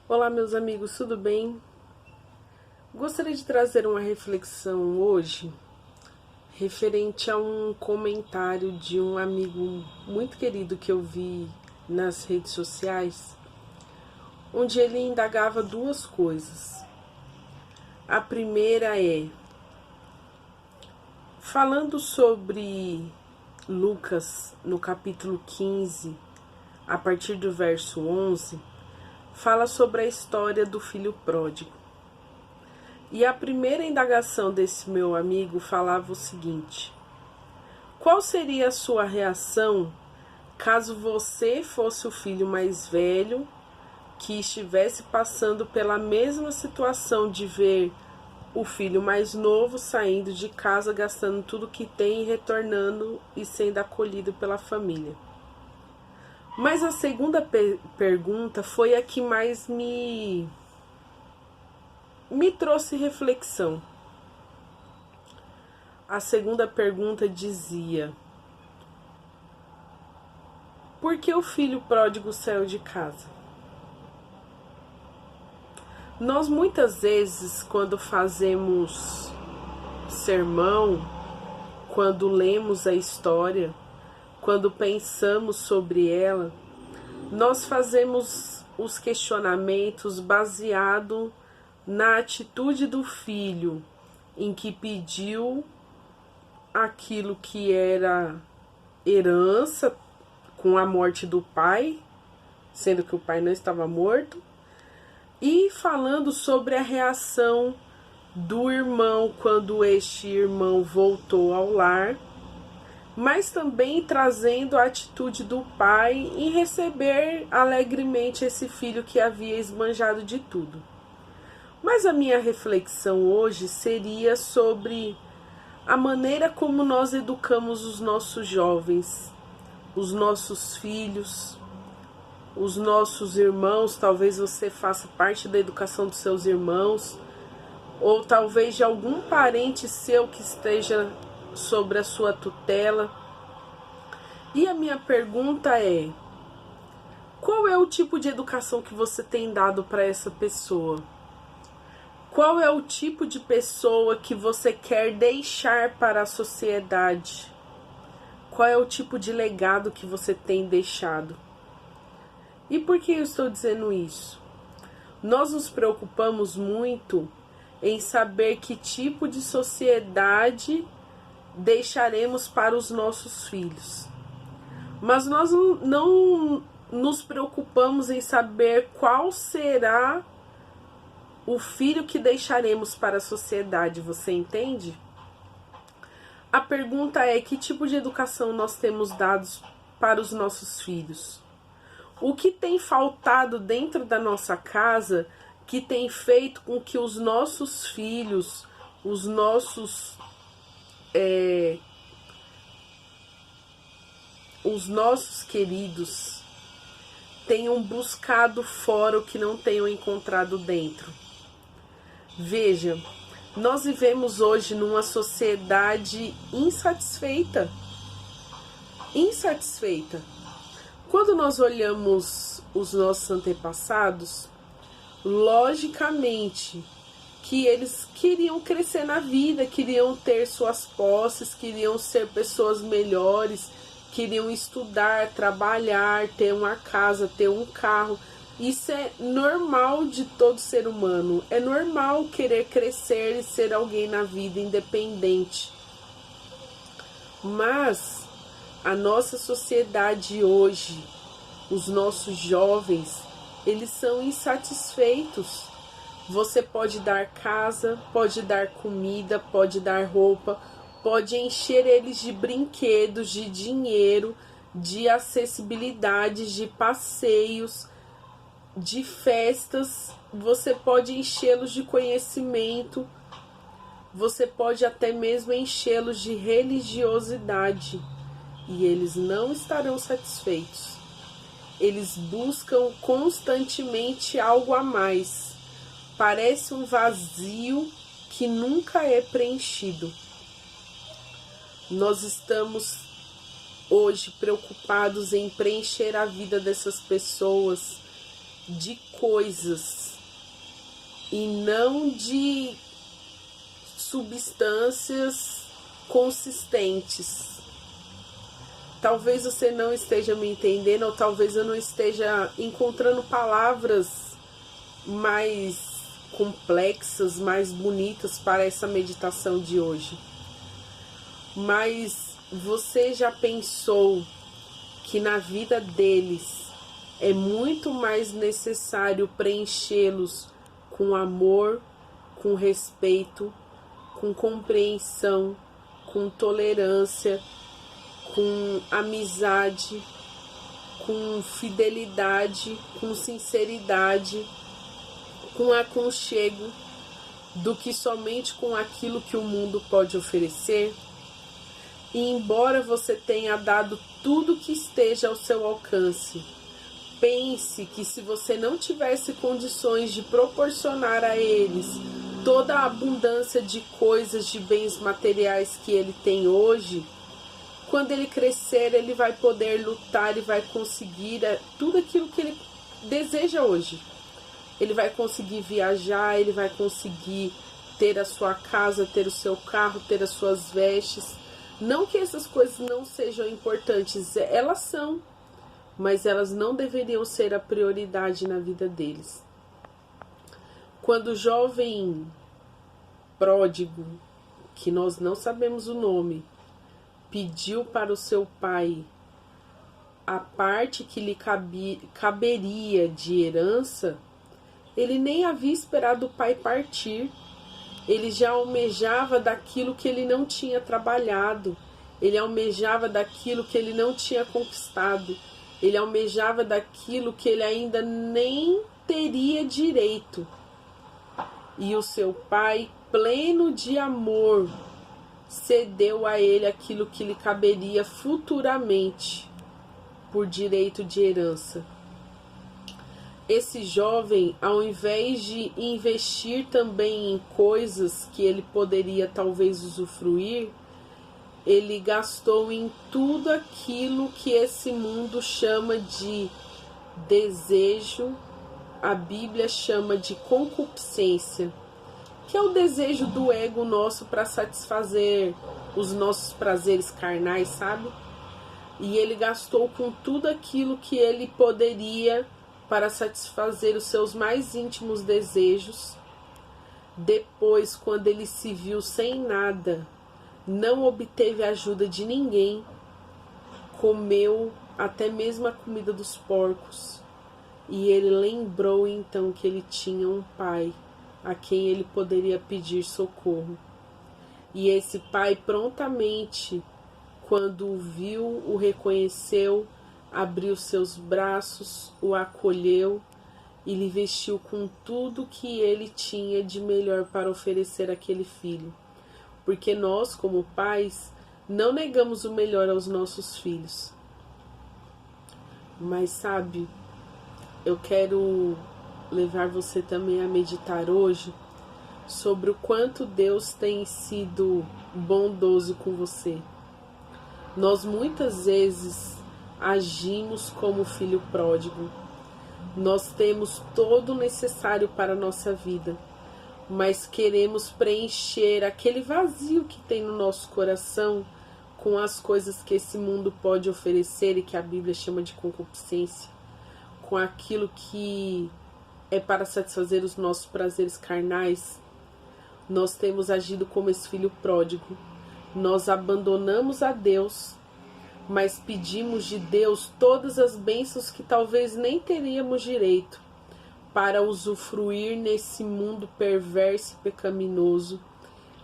Olá, meus amigos, tudo bem? Gostaria de trazer uma reflexão hoje referente a um comentário de um amigo muito querido que eu vi nas redes sociais, onde ele indagava duas coisas. A primeira é, falando sobre Lucas, no capítulo 15, a partir do verso 11, fala sobre a história do filho pródigo. E a primeira indagação desse meu amigo falava o seguinte: qual seria a sua reação caso você fosse o filho mais velho que estivesse passando pela mesma situação de ver o filho mais novo saindo de casa, gastando tudo que tem e retornando e sendo acolhido pela família? Mas a segunda pergunta foi a que mais me trouxe reflexão. A segunda pergunta dizia: por que o filho pródigo saiu de casa? Nós muitas vezes, quando fazemos sermão, quando lemos a história, quando pensamos sobre ela, nós fazemos os questionamentos baseado na atitude do filho, em que pediu aquilo que era herança com a morte do pai, sendo que o pai não estava morto, e falando sobre a reação do irmão quando este irmão voltou ao lar, mas também trazendo a atitude do pai em receber alegremente esse filho que havia esbanjado de tudo. Mas a minha reflexão hoje seria sobre a maneira como nós educamos os nossos jovens, os nossos filhos, os nossos irmãos. Talvez você faça parte da educação dos seus irmãos, ou talvez de algum parente seu que esteja sobre a sua tutela. E a minha pergunta é: qual é o tipo de educação que você tem dado para essa pessoa? Qual é o tipo de pessoa que você quer deixar para a sociedade? Qual é o tipo de legado que você tem deixado? E por que eu estou dizendo isso? Nós nos preocupamos muito em saber que tipo de sociedade deixaremos para os nossos filhos. Mas nós não nos preocupamos em saber qual será o filho que deixaremos para a sociedade, você entende? A pergunta é: que tipo de educação nós temos dado para os nossos filhos? O que tem faltado dentro da nossa casa que tem feito com que os nossos filhos, os nossos queridos tenham buscado fora o que não tenham encontrado dentro? Veja, nós vivemos hoje numa sociedade insatisfeita. Quando nós olhamos os nossos antepassados, logicamente que eles queriam crescer na vida, queriam ter suas posses, queriam ser pessoas melhores, queriam estudar, trabalhar, ter uma casa, ter um carro. Isso é normal de todo ser humano. É normal querer crescer e ser alguém na vida independente. Mas a nossa sociedade hoje, os nossos jovens, eles são insatisfeitos. Você pode dar casa, pode dar comida, pode dar roupa, pode encher eles de brinquedos, de dinheiro, de acessibilidade, de passeios, de festas. Você pode enchê-los de conhecimento, você pode até mesmo enchê-los de religiosidade, e eles não estarão satisfeitos. Eles buscam constantemente algo a mais. Parece um vazio que nunca é preenchido. Nós estamos hoje preocupados em preencher a vida dessas pessoas de coisas e não de substâncias consistentes. Talvez você não esteja me entendendo, ou talvez eu não esteja encontrando palavras mais complexas, mais bonitas para essa meditação de hoje. Mas você já pensou que na vida deles é muito mais necessário preenchê-los com amor, com respeito, com compreensão, com tolerância, com amizade, com fidelidade, com sinceridade, com aconchego, do que somente com aquilo que o mundo pode oferecer? E embora você tenha dado tudo que esteja ao seu alcance, pense que se você não tivesse condições de proporcionar a eles toda a abundância de coisas, de bens materiais que ele tem hoje, quando ele crescer, ele vai poder lutar e vai conseguir tudo aquilo que ele deseja hoje. Ele vai conseguir viajar, ele vai conseguir ter a sua casa, ter o seu carro, ter as suas vestes. Não que essas coisas não sejam importantes, elas são, mas elas não deveriam ser a prioridade na vida deles. Quando o jovem pródigo, que nós não sabemos o nome, pediu para o seu pai a parte que lhe caberia de herança, ele nem havia esperado o pai partir. Ele já almejava daquilo que ele não tinha trabalhado. Ele almejava daquilo que ele não tinha conquistado. Ele almejava daquilo que ele ainda nem teria direito. E o seu pai, pleno de amor, cedeu a ele aquilo que lhe caberia futuramente por direito de herança. Esse jovem, ao invés de investir também em coisas que ele poderia talvez usufruir, ele gastou em tudo aquilo que esse mundo chama de desejo, a Bíblia chama de concupiscência, que é o desejo do ego nosso para satisfazer os nossos prazeres carnais, sabe? E ele gastou com tudo aquilo que ele poderia para satisfazer os seus mais íntimos desejos. Depois, quando ele se viu sem nada, não obteve ajuda de ninguém, comeu até mesmo a comida dos porcos. E ele lembrou então que ele tinha um pai a quem ele poderia pedir socorro. E esse pai prontamente, quando o viu, o reconheceu, abriu seus braços, o acolheu e lhe vestiu com tudo que ele tinha de melhor para oferecer àquele filho. Porque nós, como pais, não negamos o melhor aos nossos filhos. Mas sabe, eu quero levar você também a meditar hoje sobre o quanto Deus tem sido bondoso com você. Nós muitas vezes agimos como filho pródigo. Nós temos todo o necessário para a nossa vida, mas queremos preencher aquele vazio que tem no nosso coração com as coisas que esse mundo pode oferecer e que a Bíblia chama de concupiscência, com aquilo que é para satisfazer os nossos prazeres carnais. Nós temos agido como esse filho pródigo. Nós abandonamos a Deus, mas pedimos de Deus todas as bênçãos que talvez nem teríamos direito para usufruir nesse mundo perverso e pecaminoso,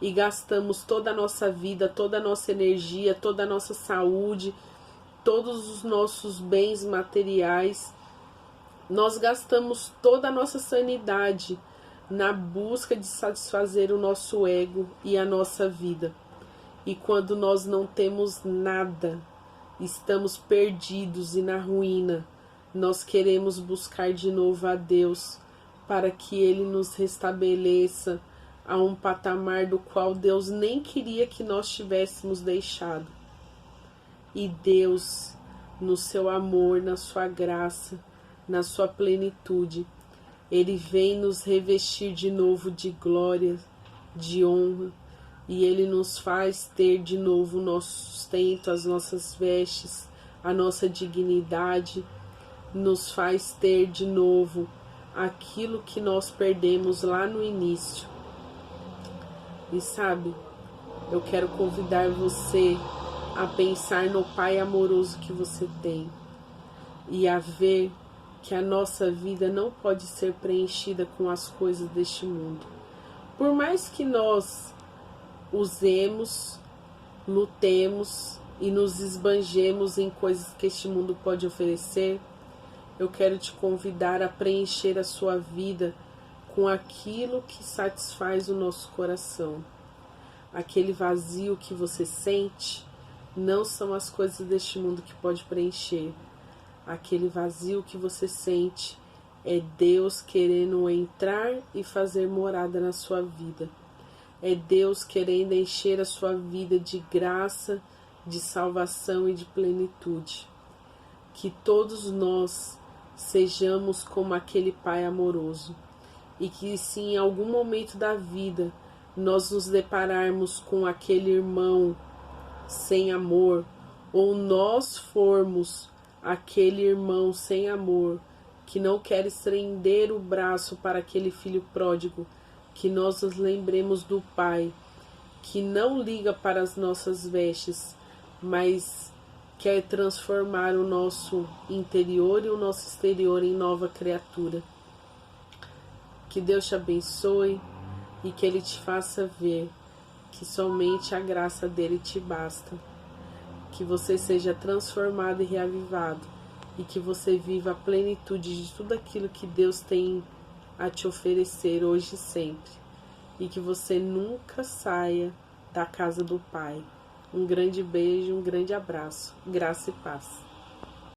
e gastamos toda a nossa vida, toda a nossa energia, toda a nossa saúde, todos os nossos bens materiais. Nós gastamos toda a nossa sanidade na busca de satisfazer o nosso ego e a nossa vida. E quando nós não temos nada, estamos perdidos e na ruína, nós queremos buscar de novo a Deus para que Ele nos restabeleça a um patamar do qual Deus nem queria que nós tivéssemos deixado. E Deus, no seu amor, na sua graça, na sua plenitude. Ele vem nos revestir de novo de glória, de honra, e Ele nos faz ter de novo o nosso sustento, as nossas vestes, a nossa dignidade, nos faz ter de novo aquilo que nós perdemos lá no início. E sabe, eu quero convidar você a pensar no Pai amoroso que você tem e a ver que a nossa vida não pode ser preenchida com as coisas deste mundo. Por mais que nós usemos, lutemos e nos esbanjemos em coisas que este mundo pode oferecer, eu quero te convidar a preencher a sua vida com aquilo que satisfaz o nosso coração. Aquele vazio que você sente não são as coisas deste mundo que pode preencher. Aquele vazio que você sente é Deus querendo entrar e fazer morada na sua vida. É Deus querendo encher a sua vida de graça, de salvação e de plenitude. Que todos nós sejamos como aquele Pai amoroso. E que se em algum momento da vida nós nos depararmos com aquele irmão sem amor, ou nós formos aquele irmão sem amor, que não quer estender o braço para aquele filho pródigo, que nós nos lembremos do Pai, que não liga para as nossas vestes, mas quer transformar o nosso interior e o nosso exterior em nova criatura. Que Deus te abençoe e que Ele te faça ver que somente a graça dele te basta. Que você seja transformado e reavivado e que você viva a plenitude de tudo aquilo que Deus tem a te oferecer hoje e sempre. E que você nunca saia da casa do Pai. Um grande beijo, um grande abraço. Graça e paz.